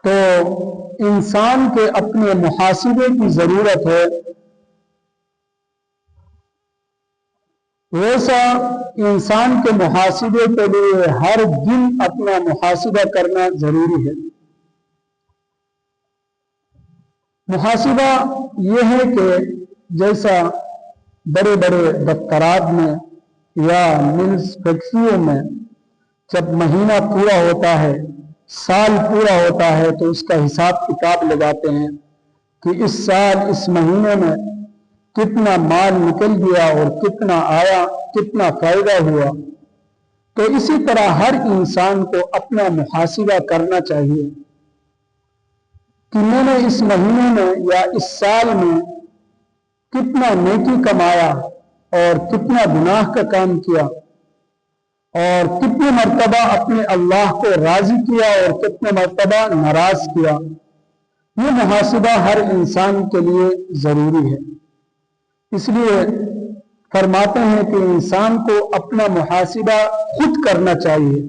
تو انسان کے اپنے محاسبے کی ضرورت ہے، ویسا انسان کے محاسبے کے لیے ہر دن اپنا محاسبہ کرنا ضروری ہے۔ محاسبہ یہ ہے کہ جیسا بڑے بڑے دفترات میں یا ملز فیکٹریوں میں جب مہینہ پورا ہوتا ہے، سال پورا ہوتا ہے، تو اس کا حساب کتاب لگاتے ہیں کہ اس سال اس مہینے میں کتنا مال نکل گیا اور کتنا آیا، کتنا فائدہ ہوا۔ تو اسی طرح ہر انسان کو اپنا محاسبہ کرنا چاہیے کہ میں نے اس مہینے میں یا اس سال میں کتنا نیکی کمایا اور کتنا گناہ کا کام کیا، اور کتنی مرتبہ اپنے اللہ کو راضی کیا اور کتنے مرتبہ ناراض کیا۔ یہ محاسبہ ہر انسان کے لیے ضروری ہے۔ اس لیے فرماتے ہیں کہ انسان کو اپنا محاسبہ خود کرنا چاہیے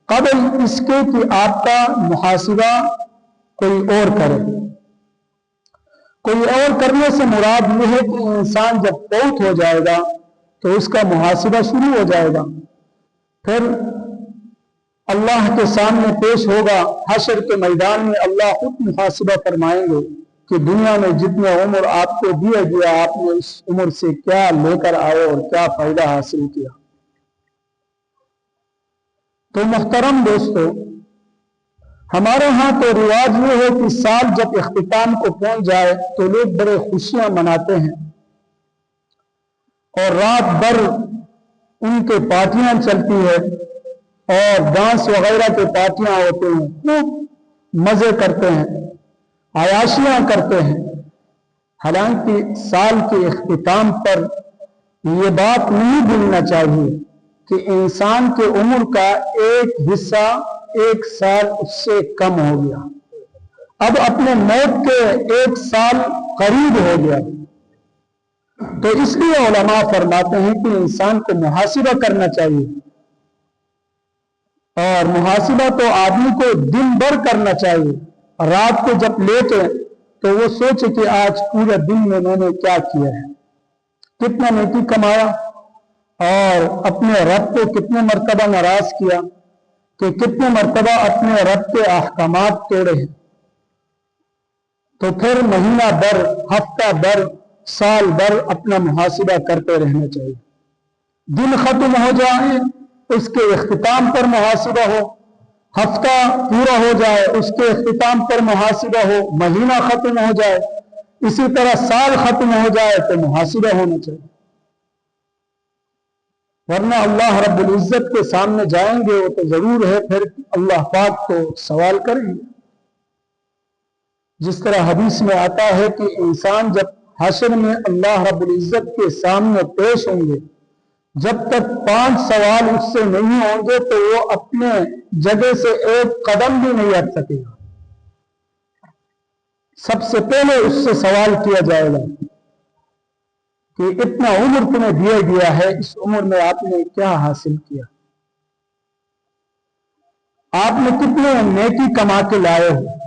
قبل اس کے کہ آپ کا محاسبہ کوئی اور کرے۔ کوئی اور کرنے سے مراد یہ ہے کہ انسان جب فوت ہو جائے گا تو اس کا محاسبہ شروع ہو جائے گا، پھر اللہ کے سامنے پیش ہوگا، حشر کے میدان میں اللہ خود محاسبہ فرمائیں گے کہ دنیا میں جتنے عمر آپ کو دیا گیا، آپ نے اس عمر سے کیا لے کر آئے اور کیا فائدہ حاصل کیا۔ تو محترم دوستو، ہمارے ہاں تو رواج یہ ہے کہ سال جب اختتام کو پہنچ جائے تو لوگ بڑے خوشیاں مناتے ہیں اور رات بھر ان کے پارٹیاں چلتی ہے اور ڈانس وغیرہ کے پارٹیاں ہوتے ہیں، خوب مزے کرتے ہیں، عیاشیاں کرتے ہیں۔ حالانکہ سال کے اختتام پر یہ بات نہیں بھولنا چاہیے کہ انسان کے عمر کا ایک حصہ ایک سال اس سے کم ہو گیا، اب اپنے موت کے ایک سال قریب ہو گیا۔ تو اس لیے علماء فرماتے ہیں کہ انسان کو محاسبہ کرنا چاہیے، اور محاسبہ تو آدمی کو دن بھر کرنا چاہیے۔ رات کو جب لیٹے تو وہ سوچے کہ آج پورے دن میں نے کیا کیا ہے، کتنا نیکی کمایا، اور اپنے رب کو کتنے مرتبہ ناراض کیا، کہ کتنے مرتبہ اپنے رب کے احکامات توڑے ہیں۔ تو پھر مہینہ بھر، ہفتہ بھر، سال بھر اپنا محاسبہ کرتے رہنا چاہیے۔ دن ختم ہو جائے اس کے اختتام پر محاسبہ ہو، ہفتہ پورا ہو جائے اس کے اختتام پر محاسبہ ہو، مہینہ ختم ہو جائے، اسی طرح سال ختم ہو جائے تو محاسبہ ہونا چاہیے، ورنہ اللہ رب العزت کے سامنے جائیں گے وہ تو ضرور ہے، پھر اللہ پاک کو سوال کریں گے۔ جس طرح حدیث میں آتا ہے کہ انسان جب حشر میں اللہ رب العزت کے سامنے پیش ہوں گے، جب تک 5 سوال اس سے نہیں ہوں گے تو وہ اپنے جگہ سے ایک قدم بھی نہیں ہٹ سکے گا۔ سب سے پہلے اس سے سوال کیا جائے گا کہ اتنا عمر تمہیں دیا گیا ہے، اس عمر میں آپ نے کیا حاصل کیا، آپ نے کتنے نیکی کما کے لائے ہو۔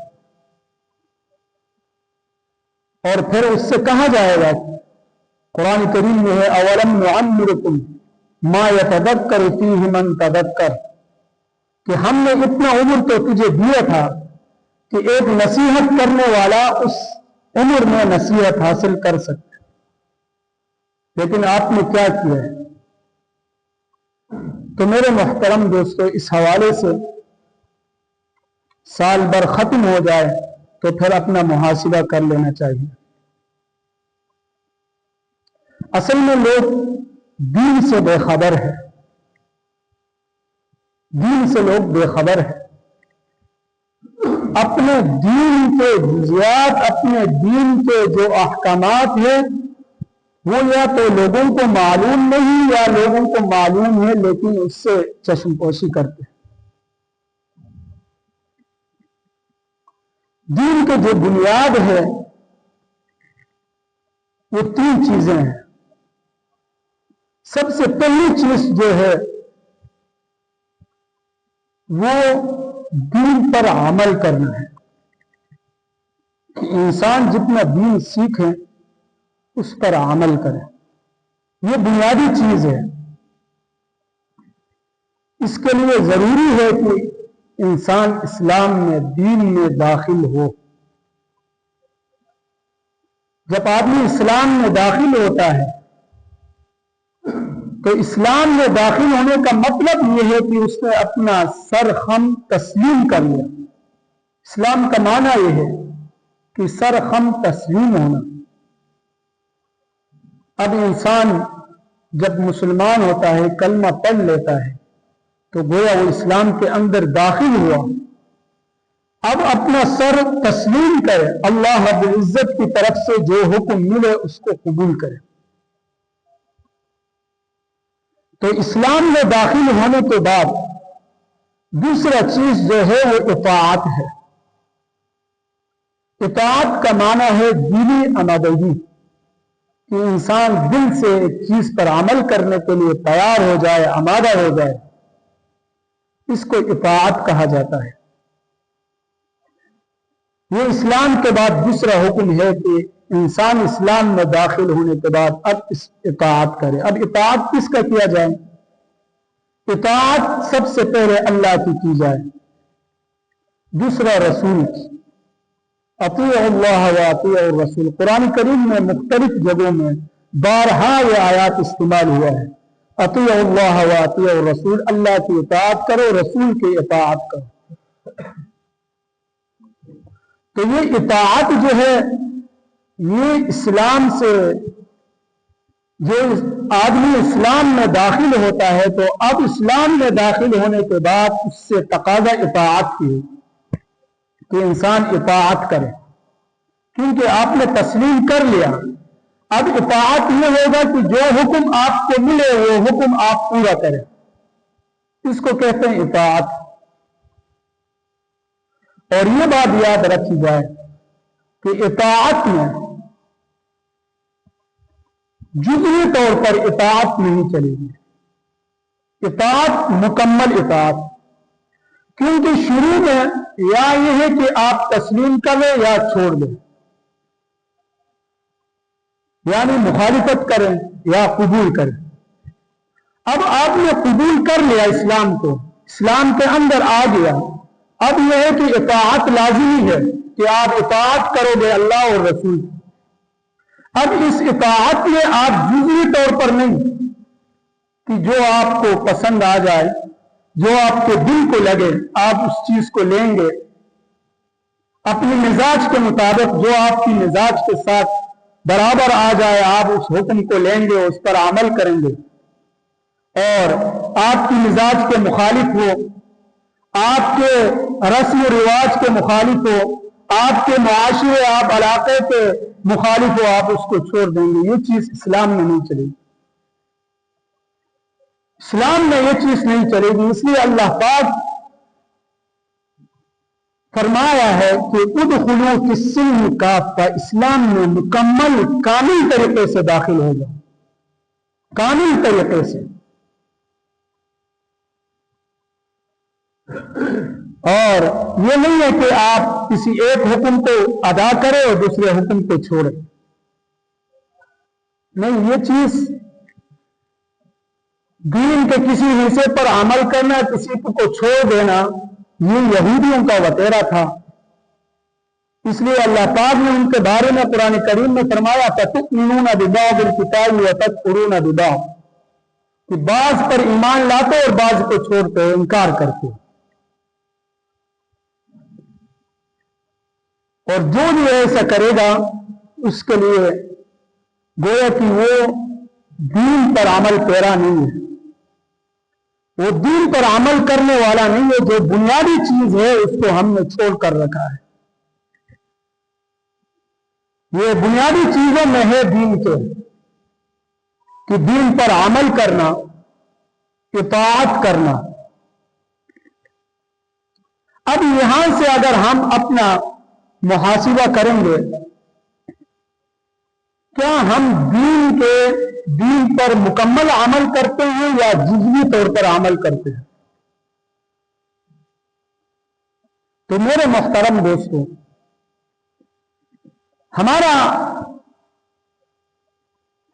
اور پھر اس سے کہا جائے گا، قرآن کریم میں ہے اولم نعمرکم ما یتذکر فیہ من تذکر، کہ ہم نے اتنا عمر تو تجھے دیا تھا کہ ایک نصیحت کرنے والا اس عمر میں نصیحت حاصل کر سکے، لیکن آپ نے کیا کیا ہے۔ تو میرے محترم دوستو، اس حوالے سے سال بھر ختم ہو جائے تو پھر اپنا محاسبہ کر لینا چاہیے۔ اصل میں لوگ دین سے بے خبر ہے، دین سے لوگ بے خبر ہے، اپنے دین کے جزیات، اپنے دین کے جو احکامات ہیں وہ یا تو لوگوں کو معلوم نہیں یا لوگوں کو معلوم ہے لیکن اس سے چشم پوشی کرتے ہیں۔ دین کے جو بنیاد ہے وہ 3 چیزیں ہیں۔ سب سے پہلی چیز جو ہے وہ دین پر عمل کرنا ہے کہ انسان جتنا دین سیکھے اس پر عمل کرے. یہ بنیادی چیز ہے. اس کے لیے ضروری ہے کہ انسان اسلام میں دین میں داخل ہو. جب آدمی اسلام میں داخل ہوتا ہے تو اسلام میں داخل ہونے کا مطلب یہ ہے کہ اس نے اپنا سر خم تسلیم کر لیا. اسلام کا معنی یہ ہے کہ سر خم تسلیم ہونا. اب انسان جب مسلمان ہوتا ہے کلمہ پڑھ لیتا ہے تو گویا وہ اسلام کے اندر داخل ہوا. اب اپنا سر تسلیم کرے, اللہ رب العزت کی طرف سے جو حکم ملے اس کو قبول کرے. تو اسلام میں داخل ہونے کے بعد دوسرا چیز جو ہے وہ اطاعت ہے. اطاعت کا معنی ہے دلی آمادگی, کہ انسان دل سے ایک چیز پر عمل کرنے کے لیے تیار ہو جائے, آمادہ ہو جائے. اس کو اطاعت کہا جاتا ہے. یہ اسلام کے بعد دوسرا حکم ہے کہ انسان اسلام میں داخل ہونے کے بعد اب اطاعت کرے. اب اطاعت کس کا کیا جائے؟ اطاعت سب سے پہلے اللہ کی جائے, دوسرا رسول کی. اطیعوا اللہ و اطیعوا الرسول. قرآن کریم میں مختلف جگہوں میں بارہا یہ آیات استعمال ہوا ہے. اطیعوا اللہ و اطیعوا الرسول, اللہ کی اطاعت کرو, رسول کی اطاعت کرو. تو یہ اطاعت جو ہے یہ اسلام سے, جو آدمی اسلام میں داخل ہوتا ہے تو اب اسلام میں داخل ہونے کے بعد اس سے تقاضا اطاعت کی کہ انسان اطاعت کرے, کیونکہ آپ نے تسلیم کر لیا. اب اطاعت یہ ہوگا کہ جو حکم آپ کو ملے وہ حکم آپ پورا کریں. اس کو کہتے ہیں اطاعت. اور یہ بات یاد رکھی جائے کہ اطاعت میں جزوی طور پر اطاعت نہیں چلے گی. اطاعت مکمل اطاعت, کیونکہ شروع میں یا یہ ہے کہ آپ تسلیم کریں یا چھوڑ دیں, یعنی مخالفت کریں یا قبول کریں. اب آپ نے قبول کر لیا اسلام کو, اسلام کے اندر آ گیا. اب یہ ہے کہ اطاعت لازمی ہے کہ آپ اطاعت کرو گے اللہ اور رسول. اب اس اطاعت میں آپ جزوی طور پر نہیں کہ جو آپ کو پسند آ جائے, جو آپ کے دل کو لگے آپ اس چیز کو لیں گے, اپنی مزاج کے مطابق جو آپ کی مزاج کے ساتھ برابر آ جائے آپ اس حکم کو لیں گے, اس پر عمل کریں گے. اور آپ کی مزاج کے مخالف ہو, آپ کے رسم و رواج کے مخالف ہو, آپ کے معاشرے, آپ علاقے کے مخالف ہو, آپ اس کو چھوڑ دیں گے. یہ چیز اسلام میں نہیں چلے گی. اسلام میں یہ چیز نہیں چلے گی. اس لیے اللہ پاک فرمایا ہے کہ ادخلوا فی السلم کافہ, اسلام میں مکمل کامل طریقے سے داخل ہو جاؤ, کامل طریقے سے. اور یہ نہیں ہے کہ آپ کسی ایک حکم کو ادا کریں اور دوسرے حکم کو چھوڑیں. نہیں, یہ چیز دین کے کسی حصے پر عمل کرنا, کسی کو چھوڑ دینا, یہ یہودیوں کا وتیرا تھا. اس لیے اللہ پاک نے ان کے بارے میں قرآن کریم میں فرمایا تؤمنون ببعض الکتاب وتکفرون ببعض, کہ بعض پر ایمان لاتے اور بعض کو چھوڑتے, انکار کرتے. اور جو بھی ایسا کرے گا اس کے لیے گویا کہ وہ دین پر عمل پیرا نہیں ہے, وہ دین پر عمل کرنے والا نہیں ہے. جو بنیادی چیز ہے اس کو ہم نے چھوڑ کر رکھا ہے. یہ بنیادی چیزوں میں ہے دین کے, کہ دین پر عمل کرنا, اطاعت کرنا. اب یہاں سے اگر ہم اپنا محاسبہ کریں گے, کیا ہم دین پر مکمل عمل کرتے ہیں یا جزوی طور پر عمل کرتے ہیں؟ تو میرے محترم دوستوں، ہمارا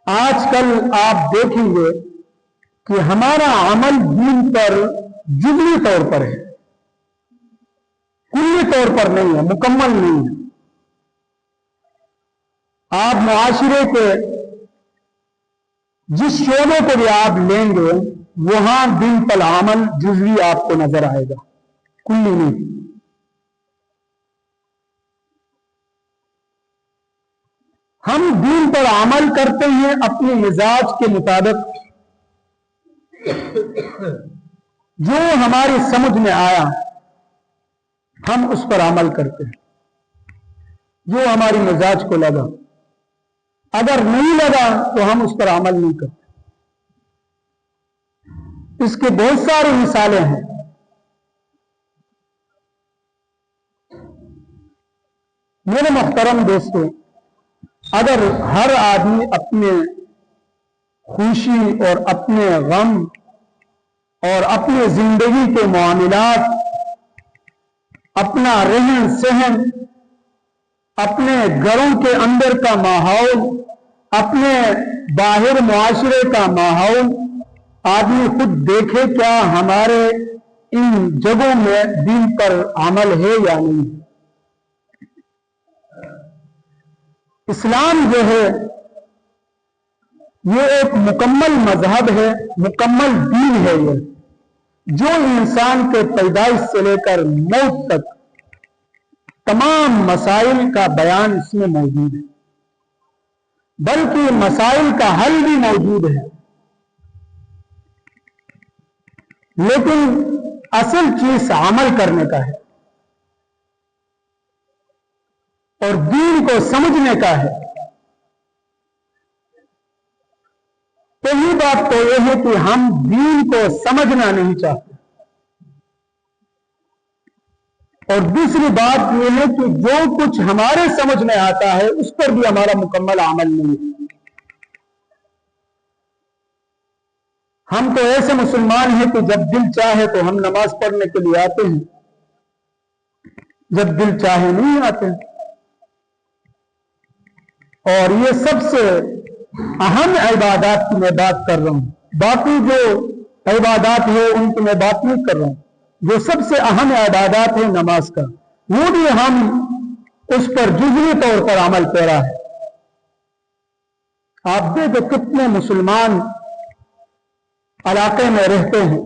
آج کل آپ دیکھیں گے کہ ہمارا عمل دین پر جزوی طور پر ہے، کلی طور پر نہیں ہے، مکمل نہیں ہے۔ آپ معاشرے کے جس شعبے کو بھی آپ لیں گے وہاں دین پر عمل جزوی آپ کو نظر آئے گا، کلی نہیں۔ ہم دین پر عمل کرتے ہیں اپنے مزاج کے مطابق، جو ہماری سمجھ میں آیا ہم اس پر عمل کرتے ہیں، جو ہماری مزاج کو لگا، اگر نہیں لگا تو ہم اس پر عمل نہیں کرتے۔ اس کے بہت ساری مثالیں ہیں۔ میرے محترم دوستوں، اگر ہر آدمی اپنے خوشی اور اپنے غم اور اپنے زندگی کے معاملات، اپنا رہن سہن، اپنے گھروں کے اندر کا ماحول، اپنے باہر معاشرے کا ماحول آدمی خود دیکھے، کیا ہمارے ان جگہوں میں دین پر عمل ہے یا نہیں۔ اسلام جو ہے یہ ایک مکمل مذہب ہے، مکمل دین ہے، یہ جو انسان کے پیدائش سے لے کر موت تک تمام مسائل کا بیان اس میں موجود ہے، بلکہ مسائل کا حل بھی موجود ہے۔ لیکن اصل چیز عمل کرنے کا ہے اور دین کو سمجھنے کا ہے۔ پہلی بات تو یہ ہے کہ ہم دین کو سمجھنا نہیں چاہتے، اور دوسری بات یہ ہے کہ جو کچھ ہمارے سمجھ میں آتا ہے اس پر بھی ہمارا مکمل عمل نہیں ہے۔ ہم تو ایسے مسلمان ہیں کہ جب دل چاہے تو ہم نماز پڑھنے کے لیے آتے ہیں، جب دل چاہے نہیں آتے۔ اور یہ سب سے اہم عبادات کی میں بات کر رہا ہوں، باقی جو عبادات ہے ان کی میں بات نہیں کر رہا ہوں۔ جو سب سے اہم عبادات ہے نماز کا، وہ بھی ہم اس پر جزوی طور پر عمل پیرا ہے۔ آپ دیکھیں کتنے مسلمان علاقے میں رہتے ہیں،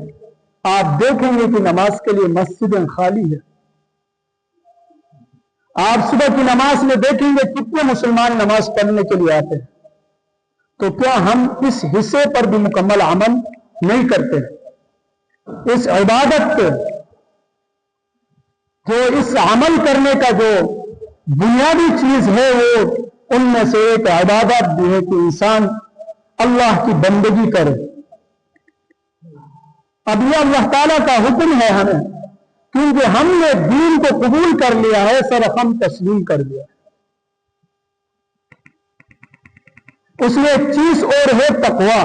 آپ دیکھیں گے کہ نماز کے لیے مسجدیں خالی ہے۔ آپ صبح کی نماز میں دیکھیں گے کتنے مسلمان نماز پڑھنے کے لیے آتے ہیں۔ تو کیا ہم اس حصے پر بھی مکمل عمل نہیں کرتے؟ اس عبادت کے جو اس عمل کرنے کا جو بنیادی چیز ہے وہ ان میں سے ایک عبادت بھی ہے کہ انسان اللہ کی بندگی کرے۔ اب یہ اللہ تعالیٰ کا حکم ہے ہمیں، کیونکہ ہم نے دین کو قبول کر لیا ہے، صرف ہم تسلیم کر لیا ہے۔ اس میں ایک چیز اور ہے تقوی۔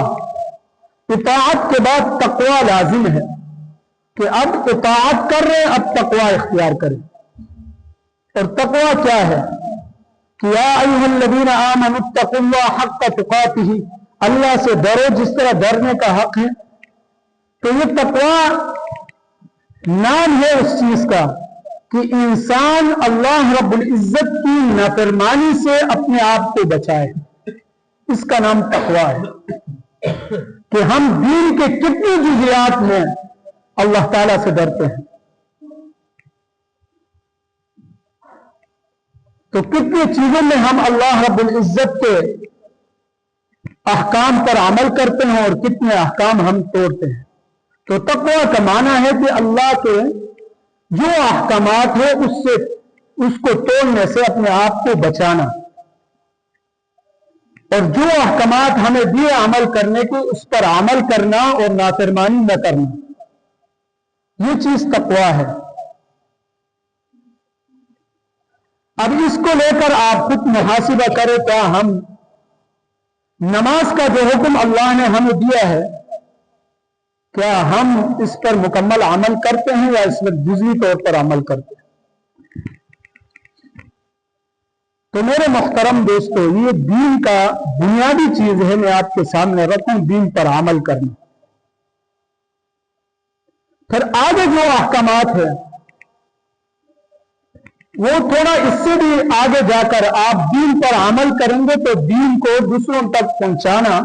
اطاعت کے بعد تقوی لازم ہے کہ اب اطاعت کر رہے اب تقوی اختیار کریں۔ اور تقوی کیا ہے کہ یا ایھا الذین آمنوا اتقوا اللہ حق تقاتہ، اللہ سے ڈرو جس طرح ڈرنے کا حق ہے۔ تو یہ تقوی نام ہے اس چیز کا کہ انسان اللہ رب العزت کی نافرمانی سے اپنے آپ کو بچائے، اس کا نام تقوی ہے کہ ہم دین کے کتنی جزیات میں اللہ تعالیٰ سے ڈرتے ہیں، تو کتنی چیزوں میں ہم اللہ رب العزت کے احکام پر عمل کرتے ہیں اور کتنے احکام ہم توڑتے ہیں۔ تو تقوی کا معنی ہے کہ اللہ کے جو احکامات ہیں اس کو توڑنے سے اپنے آپ کو بچانا، اور جو احکامات ہمیں دیے عمل کرنے کو اس پر عمل کرنا اور نافرمانی نہ کرنا، یہ چیز تقوی ہے۔ اب اس کو لے کر آپ خود محاسبہ کریں، کیا ہم نماز کا جو حکم اللہ نے ہمیں دیا ہے کیا ہم اس پر مکمل عمل کرتے ہیں یا اس میں جزوی طور پر عمل کرتے ہیں؟ تو میرے محترم دوستو، یہ دین کا بنیادی چیز ہے، میں آپ کے سامنے رکھوں، دین پر عمل کرنا۔ پھر آگے جو احکامات ہیں وہ تھوڑا اس سے بھی آگے جا کر آپ دین پر عمل کریں گے تو دین کو دوسروں تک پہنچانا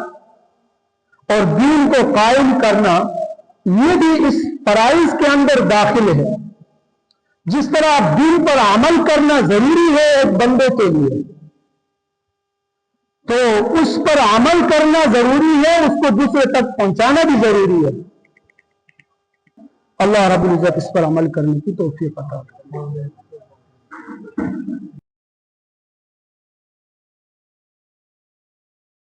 اور دین کو قائم کرنا، یہ بھی اس فرائض کے اندر داخل ہے۔ جس طرح دین پر عمل کرنا ضروری ہے ایک بندے کے لیے، تو اس پر عمل کرنا ضروری ہے، اس کو دوسرے تک پہنچانا بھی ضروری ہے۔ اللہ رب العزت اس پر عمل کرنے کی توفیق عطا فرمائے۔